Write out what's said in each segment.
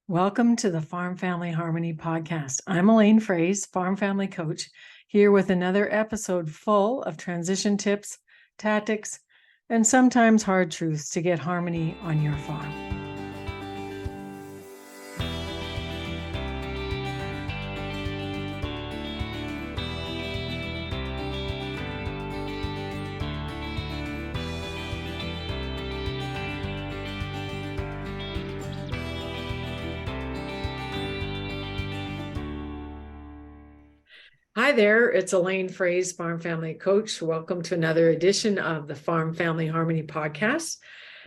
Welcome to the Farm Family Harmony podcast. I'm Elaine Fraze, Farm Family Coach, here with another episode full of transition tips, tactics, and sometimes hard truths to get harmony on your farm. Hi there, it's Elaine Fraze, Farm Family Coach. Welcome to another edition of the Farm Family Harmony podcast.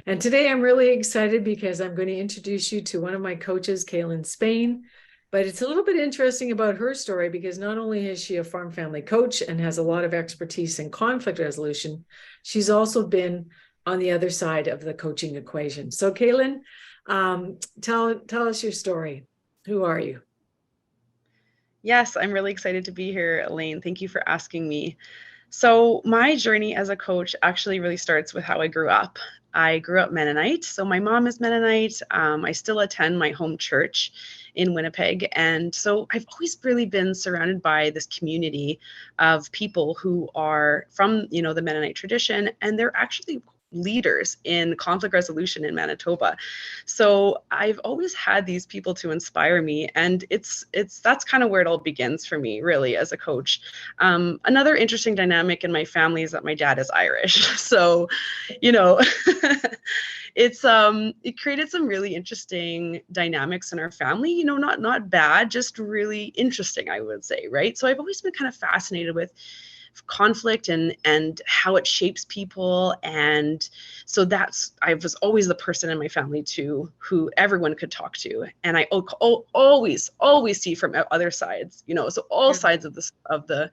And today I'm really excited because I'm going to introduce you to one of my coaches, Kalynn Spain. But it's a little bit interesting about her story because not only is she a farm family coach and has a lot of expertise in conflict resolution, she's also been on the other side of the coaching equation. So Kalynn, tell us your story. Who are you? Yes, I'm really excited to be here, Elaine. Thank you for asking me. So, my journey as a coach actually really starts with how I grew up. I grew up Mennonite, so my mom is Mennonite. I still attend my home church in Winnipeg. And so I've always really been surrounded by this community of people who are from, the Mennonite tradition, and they're actually leaders in conflict resolution in Manitoba. So I've always had these people to inspire me, and that's kind of where it all begins for me, really, as a coach. Another interesting dynamic in my family is that my dad is Irish, so you know. It created some really interesting dynamics in our family, not bad, just really interesting, I would say, right? So I've always been kind of fascinated with conflict and how it shapes people. And so I was always the person in my family too who everyone could talk to, and I always see from other sides, so all sides of the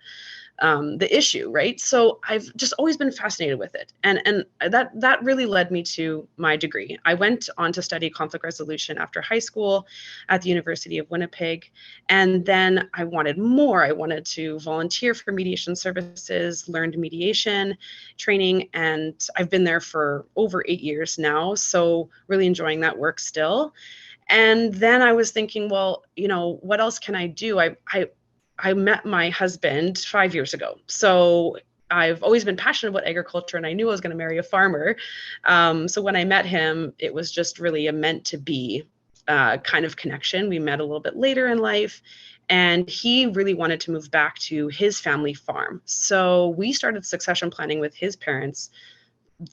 issue, right? So I've just always been fascinated with it, and that really led me to my degree. I went on to study conflict resolution after high school at the University of Winnipeg, and then I wanted more. I wanted to volunteer for mediation services, learned mediation training, and I've been there for over 8 years now, so really enjoying that work still. And then I was thinking, well, what else can I do? I met my husband 5 years ago. So I've always been passionate about agriculture, and I knew I was going to marry a farmer. So when I met him, it was just really a meant to be kind of connection. We met a little bit later in life, and he really wanted to move back to his family farm. So we started succession planning with his parents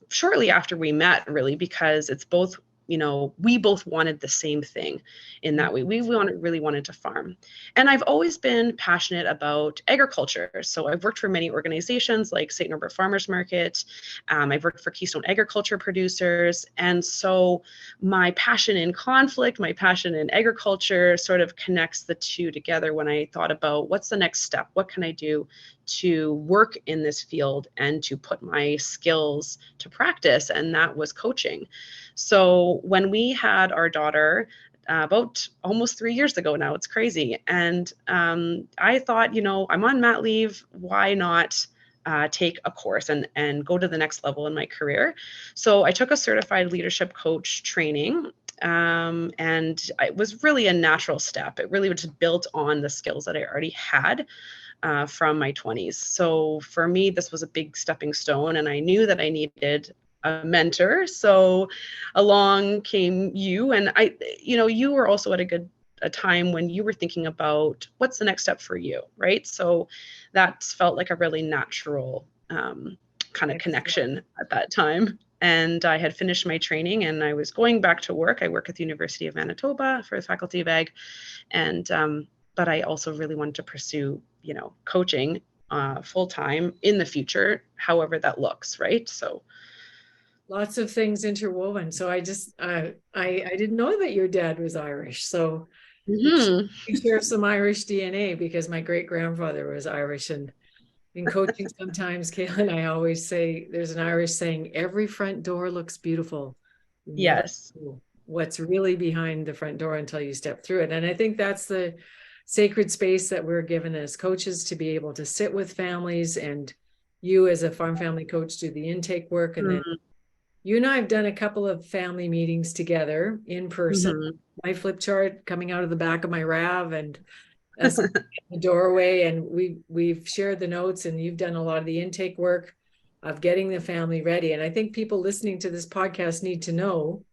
shortly after we met, really, because it's both, we both wanted the same thing in that way. We really wanted to farm. And I've always been passionate about agriculture. So I've worked for many organizations like St. Norbert Farmers Market. I've worked for Keystone Agriculture Producers. And so my passion in conflict, my passion in agriculture sort of connects the two together when I thought about what's the next step? What can I do to work in this field and to put my skills to practice? And that was coaching. So when we had our daughter, about almost 3 years ago now, it's crazy. And I thought, I'm on mat leave. Why not take a course and go to the next level in my career? So I took a certified leadership coach training. And it was really a natural step. It really was just built on the skills that I already had from my 20s. So for me, this was a big stepping stone, and I knew that I needed a mentor. So along came you, and you were also at a time when you were thinking about what's the next step for you, right? So that felt like a really natural kind of connection at that time. And I had finished my training, and I was going back to work. I work at the University of Manitoba for the Faculty of Ag, and but I also really wanted to pursue, coaching full time in the future, however that looks, right? So lots of things interwoven. So I didn't know that your dad was Irish. So we share some Irish DNA because my great grandfather was Irish. And in coaching, sometimes, Kalynn, I always say there's an Irish saying, every front door looks beautiful. Yes. What's really behind the front door until you step through it. And I think that's the sacred space that we're given as coaches, to be able to sit with families, and you as a farm family coach do the intake work, and then you and I have done a couple of family meetings together in person. Hmm. My flip chart coming out of the back of my RAV and us in the doorway, and we've shared the notes, and you've done a lot of the intake work of getting the family ready. And I think people listening to this podcast need to know.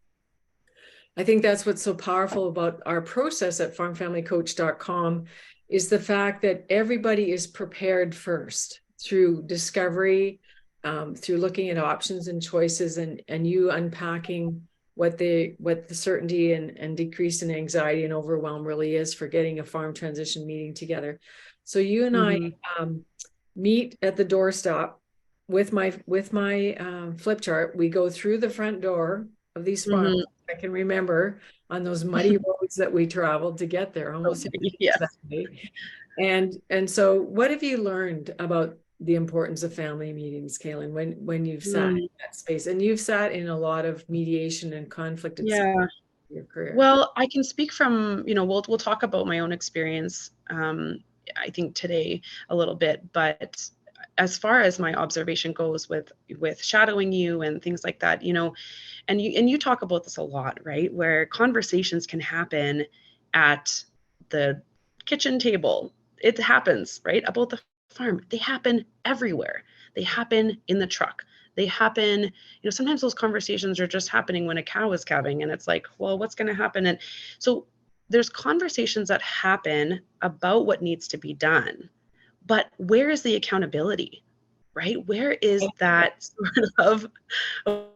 I think that's what's so powerful about our process at farmfamilycoach.com is the fact that everybody is prepared first through discovery, through looking at options and choices, and you unpacking what the certainty and decrease in anxiety and overwhelm really is for getting a farm transition meeting together. So you and I Hmm. meet at the doorstop with my flip chart. We go through the front door of these farms. Hmm. I can remember on those muddy roads that we traveled to get there, almost Yes. that way. And so what have you learned about the importance of family meetings, Kalynn, when you've sat in Mm, that space? And you've sat in a lot of mediation and conflict in yeah. your career. Well, I can speak from, we'll talk about my own experience, I think today a little bit, but as far as my observation goes with shadowing you and things like that, and you talk about this a lot, right? Where conversations can happen at the kitchen table. It happens, right? About the farm. They happen everywhere. They happen in the truck. They happen, sometimes those conversations are just happening when a cow is calving and it's like, well, what's going to happen? And so there's conversations that happen about what needs to be done. But where is the accountability? Right? Where is that sort of,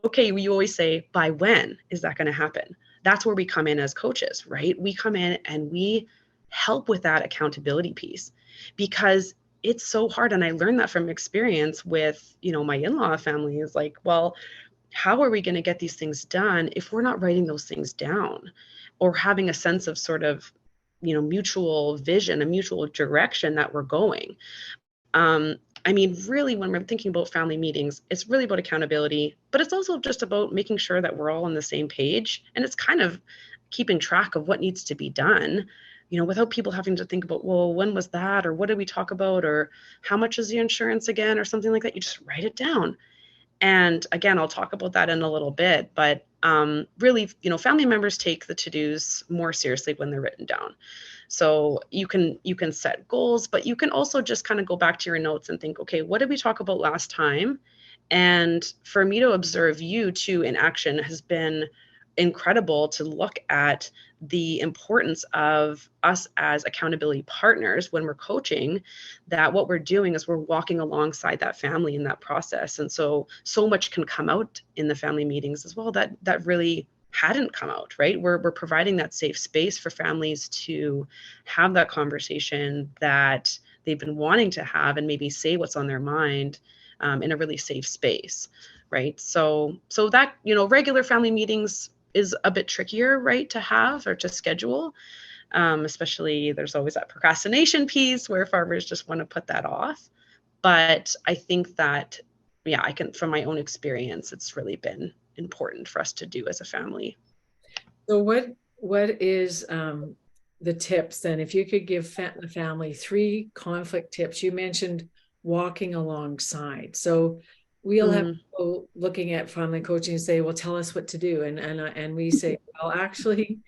okay, you always say, by when is that going to happen? That's where we come in as coaches, right? We come in and we help with that accountability piece because it's so hard. And I learned that from experience with, my in-law family is like, well, how are we going to get these things done if we're not writing those things down or having a sense of sort of, mutual vision, a mutual direction that we're going? Um, I mean, really, when we're thinking about family meetings, it's really about accountability, but it's also just about making sure that we're all on the same page. And it's kind of keeping track of what needs to be done, without people having to think about, well, when was that? Or what did we talk about? Or how much is the insurance again? Or something like that. You just write it down. And again, I'll talk about that in a little bit, but really, family members take the to-dos more seriously when they're written down. So you can set goals, but you can also just kind of go back to your notes and think, okay, what did we talk about last time? And for me to observe you too in action has been incredible to look at the importance of us as accountability partners when we're coaching, that what we're doing is we're walking alongside that family in that process. And so much can come out in the family meetings as well that really hadn't come out, right? We're providing that safe space for families to have that conversation that they've been wanting to have and maybe say what's on their mind, in a really safe space, right? So that, regular family meetings is a bit trickier, right, to have or to schedule. Especially there's always that procrastination piece where farmers just want to put that off. But I think that, yeah, I can, from my own experience, it's really been important for us to do as a family. So what is the tips then? If you could give the family three conflict tips, you mentioned walking alongside. So we'll have Mm, people looking at family coaching and say, "Well, tell us what to do," and we say, "Well, actually,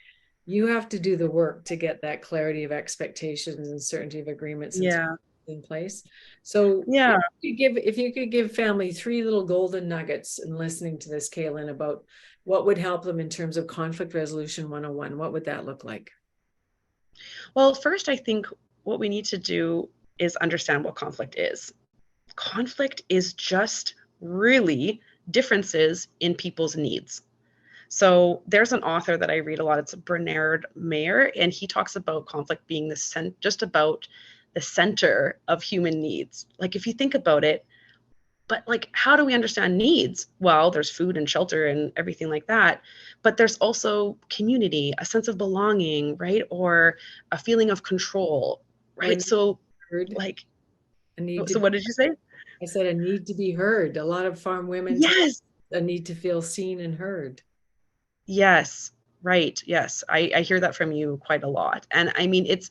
you have to do the work to get that clarity of expectations and certainty of agreements yeah. in place." So Yeah. if you could give family three little golden nuggets in listening to this, Kalynn, about what would help them in terms of conflict resolution 101, what would that look like? Well, first, I think what we need to do is understand what conflict is. Conflict is just really differences in people's needs. So there's an author that I read a lot. It's Bernard Mayer, and he talks about conflict being just about the center of human needs. Like if you think about it, but like how do we understand needs? Well, there's food and shelter and everything like that, but there's also community, a sense of belonging, right? Or a feeling of control, Or a right? need to So be heard, like, a need so to, what did you say? I said a need to be heard. A lot of farm women tell Yes. a need to feel seen and heard. Yes, right. Yes, I hear that from you quite a lot. And I mean, it's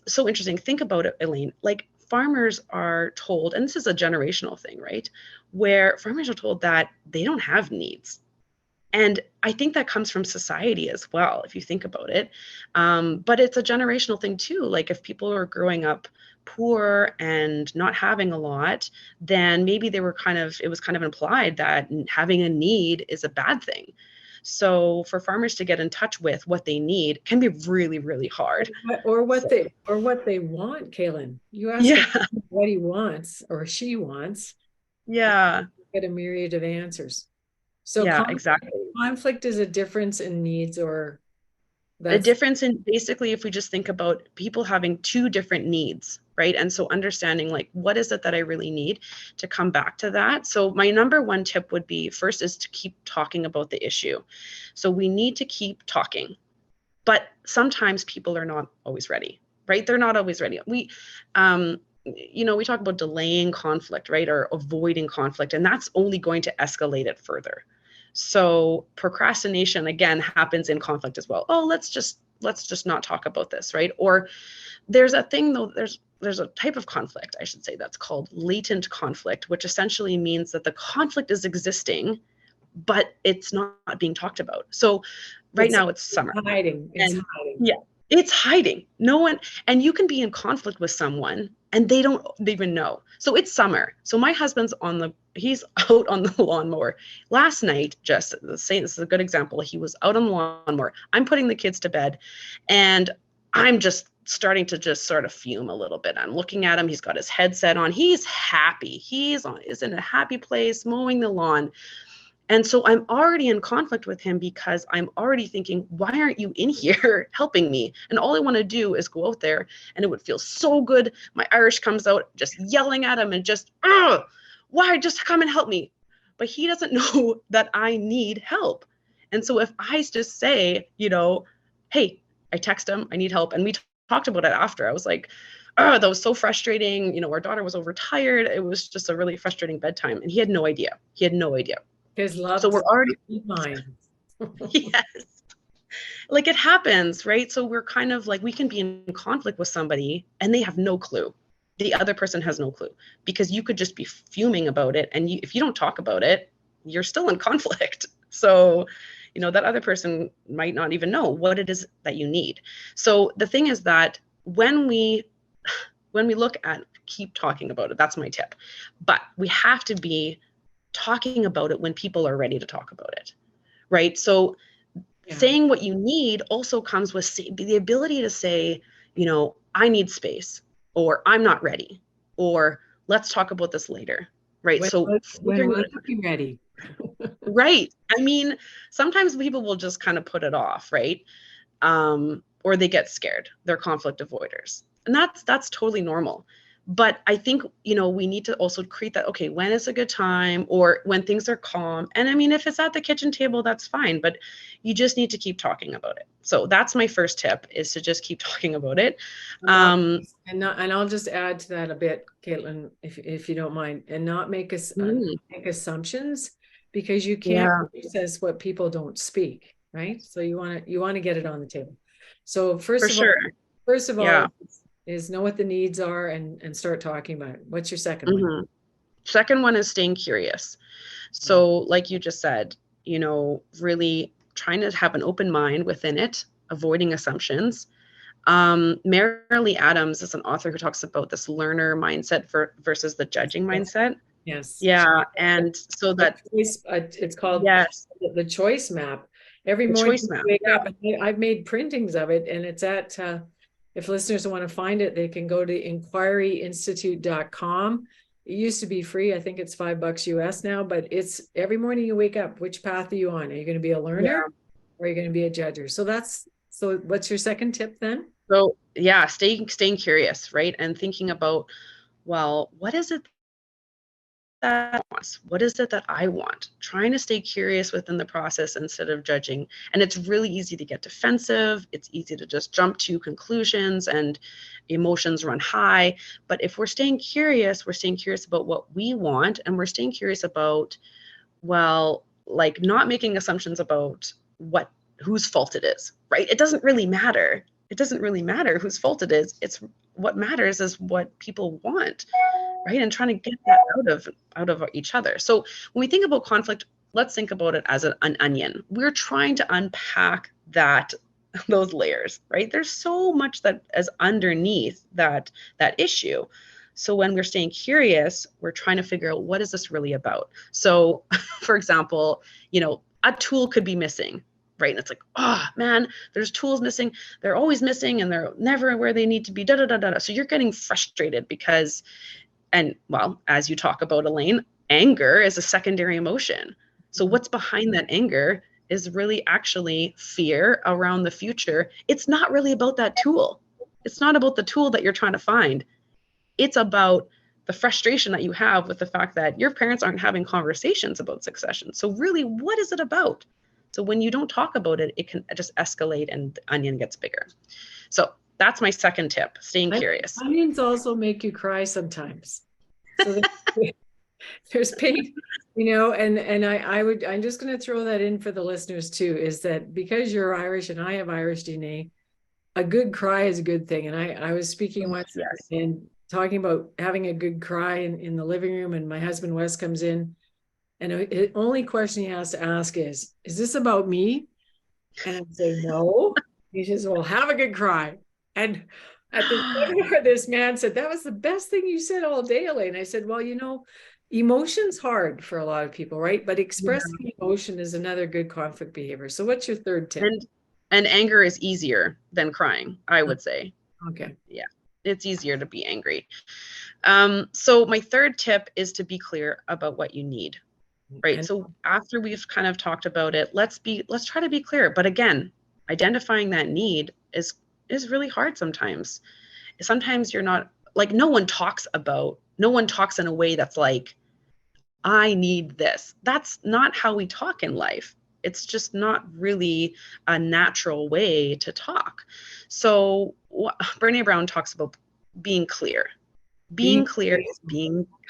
so interesting. Think about it, Elaine. Like farmers are told, and this is a generational thing, right? Where farmers are told that they don't have needs. And I think that comes from society as well, if you think about it. But it's a generational thing too. Like if people are growing up poor and not having a lot, then maybe it was kind of implied that having a need is a bad thing. So for farmers to get in touch with what they need can be really, really hard. Or what So, they want, Kalynn. You ask yeah, a person what he wants or she wants, yeah, get a myriad of answers. So yeah, exactly. conflict is a difference in needs, or A that's difference in basically, if we just think about people having two different needs, right? And so understanding like, what is it that I really need, to come back to that. So my number one tip would be, first is to keep talking about the issue. So we need to keep talking, but sometimes people are not always ready, right? They're not always ready. We talk about delaying conflict, right? Or avoiding conflict, and that's only going to escalate it further. So procrastination again happens in conflict as well. Oh, let's just not talk about this, right? Or there's a thing though, there's a type of conflict, I should say, that's called latent conflict, which essentially means that the conflict is existing, but it's not being talked about. So right it's now it's summer. hiding. It's And hiding. yeah, it's hiding. No one, and you can be in conflict with someone and they don't even know. So it's summer. So my husband's he's out on the lawnmower. Last night, just saying, this is a good example. He was out on the lawnmower. I'm putting the kids to bed and I'm just starting to just sort of fume a little bit. I'm looking at him. He's got his headset on. He's happy. Is in a happy place, mowing the lawn. And so I'm already in conflict with him because I'm already thinking, why aren't you in here helping me? And all I want to do is go out there and it would feel so good. My Irish comes out just yelling at him and just, why, just come and help me. But he doesn't know that I need help. And so if I just say, hey, I text him, I need help. And we talked about it after. I was like, that was so frustrating. Our daughter was overtired. It was just a really frustrating bedtime. And he had no idea. Because So love we're already, mine. yes, like it happens, right? So we're kind of like, we can be in conflict with somebody and they have no clue. The other person has no clue because you could just be fuming about it. And if you don't talk about it, you're still in conflict. So, that other person might not even know what it is that you need. So the thing is that when we look at keep talking about it, that's my tip. But we have to be talking about it when people are ready to talk about it, right? So saying what you need also comes with the ability to say, I need space, or I'm not ready, or let's talk about this later, right? When will you be ready? Right. I mean, sometimes people will just kind of put it off, right? Or they get scared. They're conflict avoiders. And that's totally normal. But I think, we need to also create that, okay, when is a good time, or when things are calm. And I mean, if it's at the kitchen table, that's fine, but you just need to keep talking about it. So that's my first tip, is to just keep talking about it. And I'll just add to that a bit, Caitlin, if you don't mind, and not make make assumptions, because you can't process what people don't speak, right? So you want to get it on the table. So first of all, is know what the needs are and start talking about it. What's your second one? Second one is staying curious. So like you just said, really trying to have an open mind within it, avoiding assumptions. Marilee Adams is an author who talks about this learner mindset versus the judging mindset. Yes. Yeah. And so that it's called the choice map. Every morning you wake up, and I've made printings of it, and it's at if listeners want to find it, they can go to inquiryinstitute.com. It used to be free. I think it's $5 US now, but it's every morning you wake up, which path are you on? Are you going to be a learner or are you going to be a judger? So what's your second tip then? So staying curious, right? And thinking about, well, what is it that wants? What is it that I want? Trying to stay curious within the process instead of judging. And it's really easy to get defensive. It's easy to just jump to conclusions and emotions run high. But if we're staying curious about what we want, and we're staying curious about, well, like not making assumptions about whose fault it is, right? It doesn't really matter. it doesn't really matter whose fault it is. It's what matters is what people want, right? And trying to get that out of each other. So when we think about conflict, let's think about it as an onion. We're trying to unpack those layers, right? There's so much that is underneath that issue. So when we're staying curious, we're trying to figure out, what is this really about? So for example, a tool could be missing, right? And it's like, oh man, there's tools missing. They're always missing and they're never where they need to be. Da, da, da, da. So you're getting frustrated because, and well, as you talk about, Elaine, anger is a secondary emotion. So what's behind that anger is really actually fear around the future. It's not really about that tool. It's not about the tool that you're trying to find. It's about the frustration that you have with the fact that your parents aren't having conversations about succession. So really, what is it about? So when you don't talk about it, it can just escalate and the onion gets bigger. So that's my second tip, staying curious. Onions also make you cry sometimes. So there's pain, and I'm just going to throw that in for the listeners too, is that because you're Irish and I have Irish DNA, a good cry is a good thing. And I was speaking once and talking about having a good cry in the living room, and my husband Wes comes in, and the only question he has to ask is this about me? And I say, no. He says, well, have a good cry. And at the seminar, this man said, that was the best thing you said all day, Elaine. I said, well, emotion's hard for a lot of people, right? But expressing emotion is another good conflict behavior. So what's your third tip? And anger is easier than crying, I would say. Okay. Yeah, it's easier to be angry. So my third tip is to be clear about what you need, right? So after we've kind of talked about it, let's try to be clear. But again, identifying that need is really hard sometimes. Sometimes you're not, like, no one talks in a way that's like, I need this. That's not how we talk in life. It's just not really a natural way to talk. So Brené Brown talks about being clear. Being clear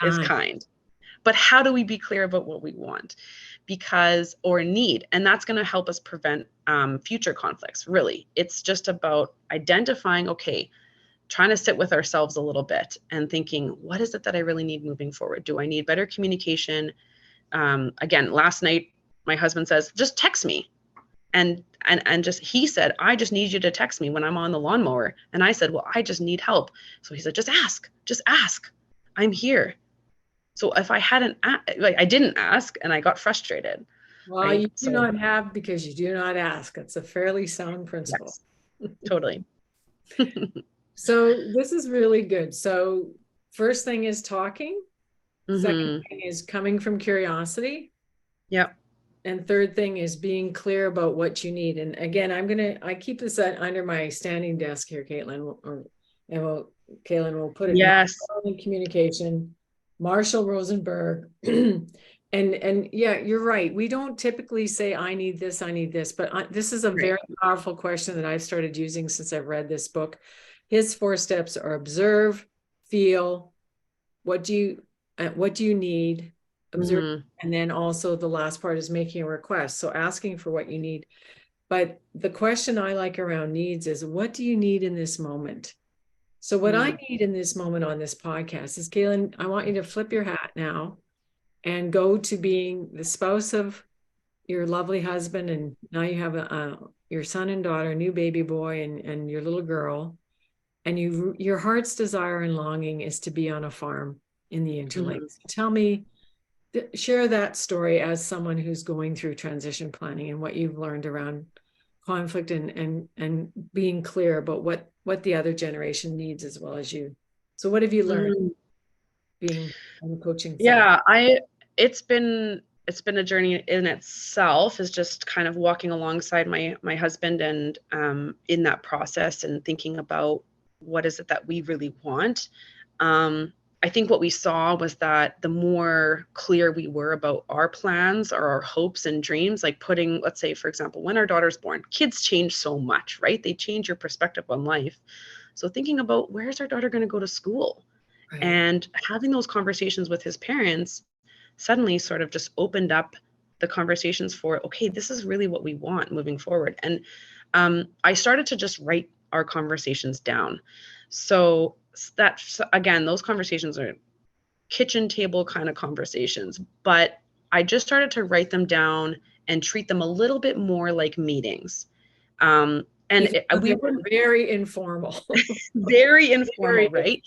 is kind. But how do we be clear about what we want? Or need? And that's going to help us prevent future conflicts, really. It's just about identifying, trying to sit with ourselves a little bit and thinking, what is it that I really need moving forward? Do I need better communication? Again, last night, my husband says, just text me. And he said, I just need you to text me when I'm on the lawnmower. And I said, well, I just need help. So he said, just ask. I'm here. So if I I didn't ask and I got frustrated. Well, right? You do not have because you do not ask. It's a fairly sound principle. Yes, totally. So this is really good. So first thing is talking. Mm-hmm. Second thing is coming from curiosity. Yep. And third thing is being clear about what you need. And again, I keep this under my standing desk here, Kalynn, Kalynn will put it. Yes. In communication, Marshall Rosenberg. And yeah, you're right. We don't typically say, I need this, but this is a very powerful question that I've started using since I've read this book. His 4 steps are observe, feel, what do you need, observe, mm-hmm. And then also the last part is making a request. So asking for what you need. But the question I like around needs is, what do you need in this moment? So what I need in this moment on this podcast is, Kalynn, I want you to flip your hat now and go to being the spouse of your lovely husband. And now you have your son and daughter, new baby boy, and your little girl. And your heart's desire and longing is to be on a farm in the Interlakes. Mm-hmm. Tell me, share that story as someone who's going through transition planning and what you've learned around conflict and being clear about what the other generation needs as well as you. So what have you learned being on the coaching side? Yeah, it's been a journey in itself, is just kind of walking alongside my husband and in that process and thinking about what is it that we really want. I think what we saw was that the more clear we were about our plans or our hopes and dreams, like putting, let's say, for example, when our daughter's born, kids change so much, right? They change your perspective on life. So thinking about, where's our daughter going to go to school? Right. And having those conversations with his parents suddenly sort of just opened up the conversations for, okay, this is really what we want moving forward. And I started to just write our conversations down. So that's, again, those conversations are kitchen table kind of conversations, but I just started to write them down and treat them a little bit more like meetings. We were very informal. very informal, right?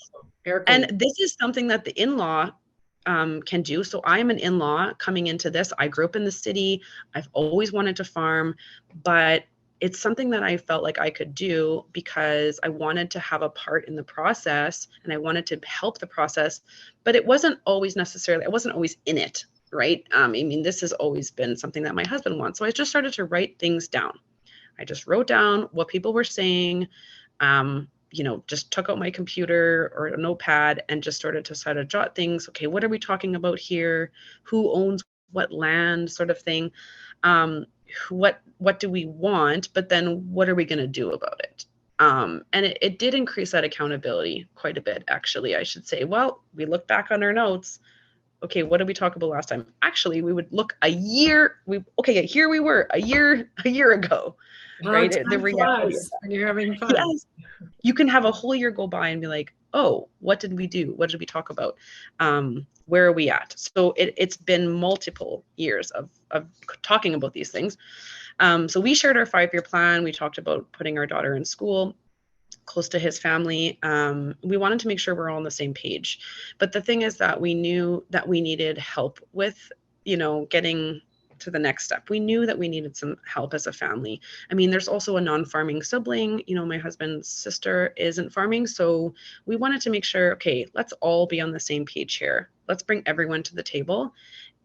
Very And this is something that the in-law can do. So I am an in-law coming into this. I grew up in the city. I've always wanted to farm, but it's something that I felt like I could do because I wanted to have a part in the process and I wanted to help the process, but it wasn't always necessarily, I wasn't always in it, right? I mean, this has always been something that my husband wants. So I just started to write things down. I just wrote down what people were saying, just took out my computer or a notepad and just started to sort of jot things. Okay, what are we talking about here? Who owns what land, sort of thing. What do we want? But then what are we going to do about it? And it did increase that accountability quite a bit, actually, I should say. Well, we look back on our notes. Okay, what did we talk about last time? Actually, we would look a year. Here we were a year ago, right? The reality when you're having fun. Yes, you can have a whole year go by and be like, oh, what did we do? What did we talk about? Where are we at? So it's been multiple years of talking about these things. So we shared our 5-year plan. We talked about putting our daughter in school close to his family. We wanted to make sure we're all on the same page. But the thing is that we knew that we needed help with, getting to the next step. We knew that we needed some help as a family. I mean, there's also a non-farming sibling. My husband's sister isn't farming. So we wanted to make sure, okay, let's all be on the same page here. Let's bring everyone to the table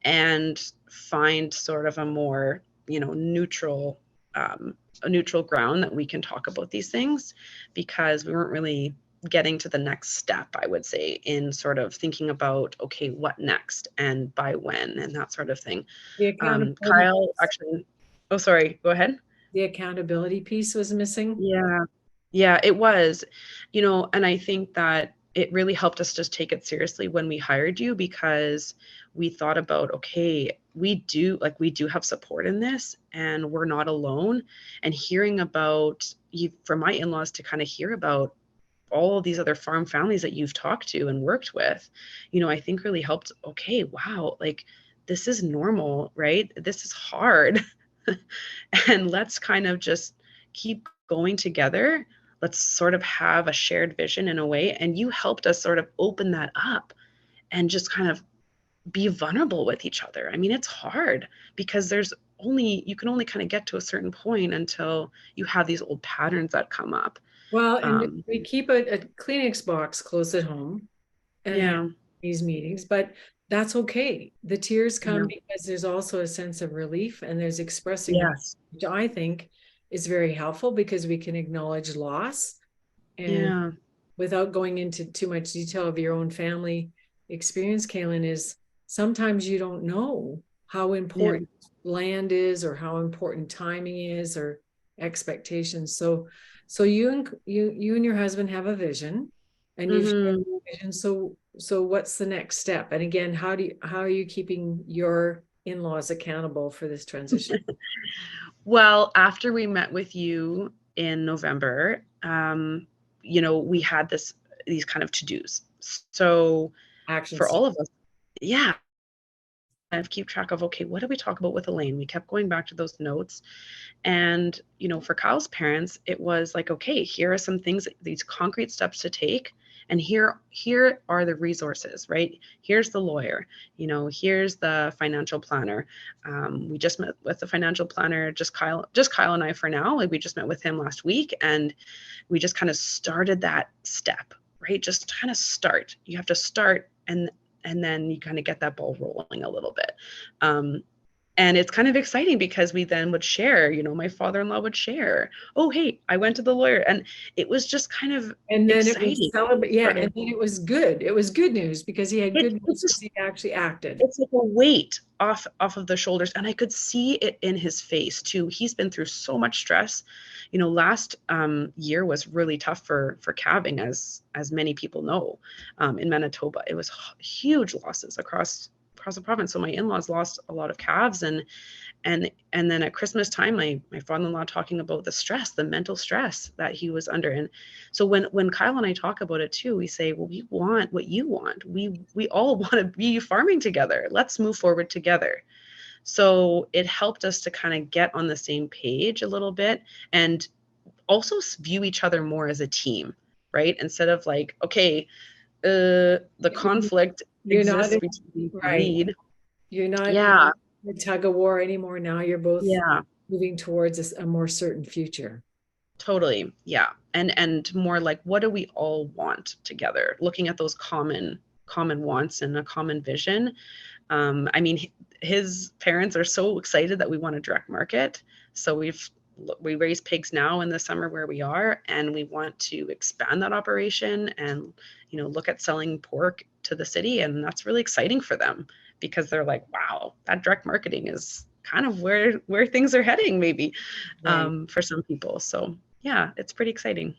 and find sort of a more, neutral ground that we can talk about these things, because we weren't really getting to the next step, I would say, in sort of thinking about, okay, what next and by when and that sort of thing. The accountability Kyle actually, oh, sorry, go ahead. The accountability piece was missing. Yeah, it was, and I think that it really helped us just take it seriously when we hired you, because we thought about, okay, we do have support in this and we're not alone. And hearing about you, for my in-laws to kind of hear about all of these other farm families that you've talked to and worked with, I think really helped. Okay, wow, like this is normal, right? This is hard. And let's kind of just keep going together. Let's sort of have a shared vision in a way. And you helped us sort of open that up and just kind of be vulnerable with each other. I mean, it's hard because you can only kind of get to a certain point until you have these old patterns that come up. Well, and we keep a Kleenex box close at home and these meetings, but that's okay. The tears come because there's also a sense of relief, and there's expressing, which I think is very helpful, because we can acknowledge loss. And without going into too much detail of your own family experience, Kalynn, is sometimes you don't know how important land is, or how important timing is, or expectations. So you and your husband have a vision, and you've shared a vision. So what's the next step? And again, how are you keeping your in-laws accountable for this transition? Well, after we met with you in November, we had these kind of to-dos. So for all of us, kind of keep track of, okay, what did we talk about with Elaine? We kept going back to those notes. And, for Kyle's parents, it was like, okay, here are some things, these concrete steps to take. And here are the resources, right? Here's the lawyer, here's the financial planner. We just met with the financial planner, just Kyle and I for now. Like, we just met with him last week, and we just kind of started that step, right? Just kind of start. You have to start, and then you kind of get that ball rolling a little bit. And it's kind of exciting because we then would share, my father-in-law would share, oh, hey, I went to the lawyer. And it was just kind of and then exciting. It was and then it was good. It was good news, because he had good news because he actually acted. It's like a weight off of the shoulders. And I could see it in his face too. He's been through so much stress. Last year was really tough for calving, as many people know, in Manitoba. It was huge losses across the province. So my in-laws lost a lot of calves, and then at Christmas time, my father-in-law talking about the stress, the mental stress that he was under. And so when Kyle and I talk about it too, we say, well, we want what you want. We all want to be farming together. Let's move forward together. So it helped us to kind of get on the same page a little bit, and also view each other more as a team, right? Instead of like, okay, the conflict You're not exists in, between the right. lead. You're not Yeah, in a tug of war anymore. Now you're both yeah, moving towards a more certain future. totally. Yeah. And more like, what do we all want together? Looking at those common wants and a common vision. I mean, his parents are so excited that we want a direct market. So we raise pigs now in the summer where we are, and we want to expand that operation and, look at selling pork to the city. And that's really exciting for them, because they're like, wow, that direct marketing is kind of where things are heading, maybe, Right. for some people. So yeah, it's pretty exciting.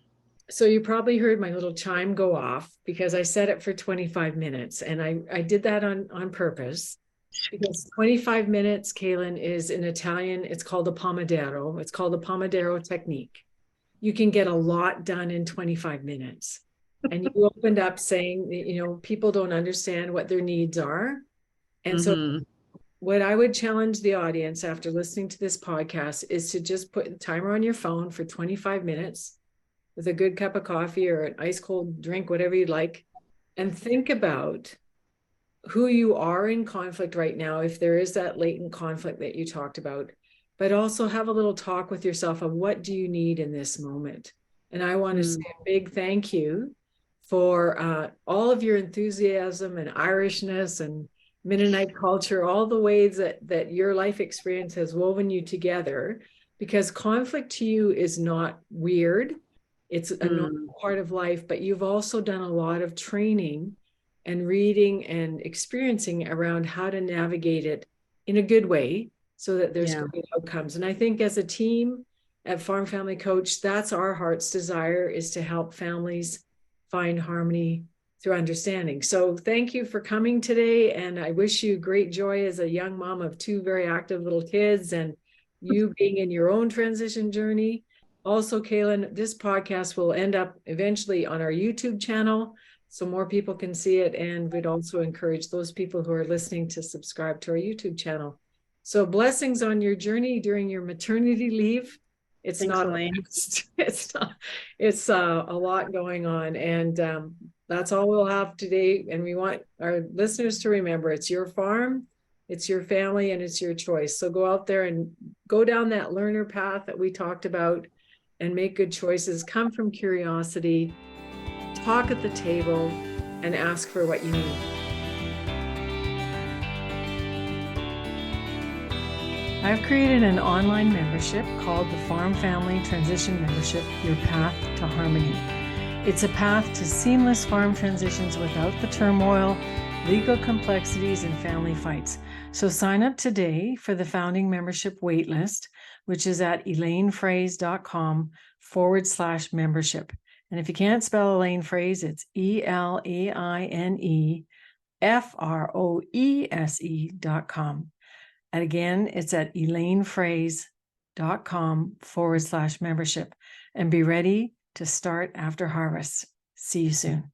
So you probably heard my little chime go off because I set it for 25 minutes, and I did that on purpose. Because 25 minutes, Kalynn, is in Italian, it's called a pomodoro. It's called the pomodoro technique. You can get a lot done in 25 minutes. And you opened up saying, people don't understand what their needs are. And so Mm-hmm. what I would challenge the audience after listening to this podcast is to just put the timer on your phone for 25 minutes with a good cup of coffee or an ice cold drink, whatever you'd like, and think about who you are in conflict right now, if there is that latent conflict that you talked about, but also have a little talk with yourself of what do you need in this moment. And I want to say a big thank you for all of your enthusiasm and Irishness and Mennonite culture, all the ways that your life experience has woven you together, because conflict to you is not weird. It's a normal part of life, but you've also done a lot of training and reading and experiencing around how to navigate it in a good way so that there's great outcomes. And I think as a team at Farm Family Coach, that's our heart's desire, is to help families find harmony through understanding. So thank you for coming today. And I wish you great joy as a young mom of two very active little kids, and you being in your own transition journey. Also, Kalynn, this podcast will end up eventually on our YouTube channel, so more people can see it. And we'd also encourage those people who are listening to subscribe to our YouTube channel. So blessings on your journey during your maternity leave. It's Thanks, not, Elaine. it's a lot going on. And that's all we'll have today. And we want our listeners to remember, it's your farm, it's your family, and it's your choice. So go out there and go down that learner path that we talked about and make good choices. Come from curiosity, talk at the table, and ask for what you need. I've created an online membership called the Farm Family Transition Membership, Your Path to Harmony. It's a path to seamless farm transitions without the turmoil, legal complexities, and family fights. So sign up today for the founding membership waitlist, which is at elainefraise.com/membership. And if you can't spell Elaine Fraise, it's ELAINEFROESE.com. And again, it's at elainefraise.com/membership. And be ready to start after harvest. See you soon.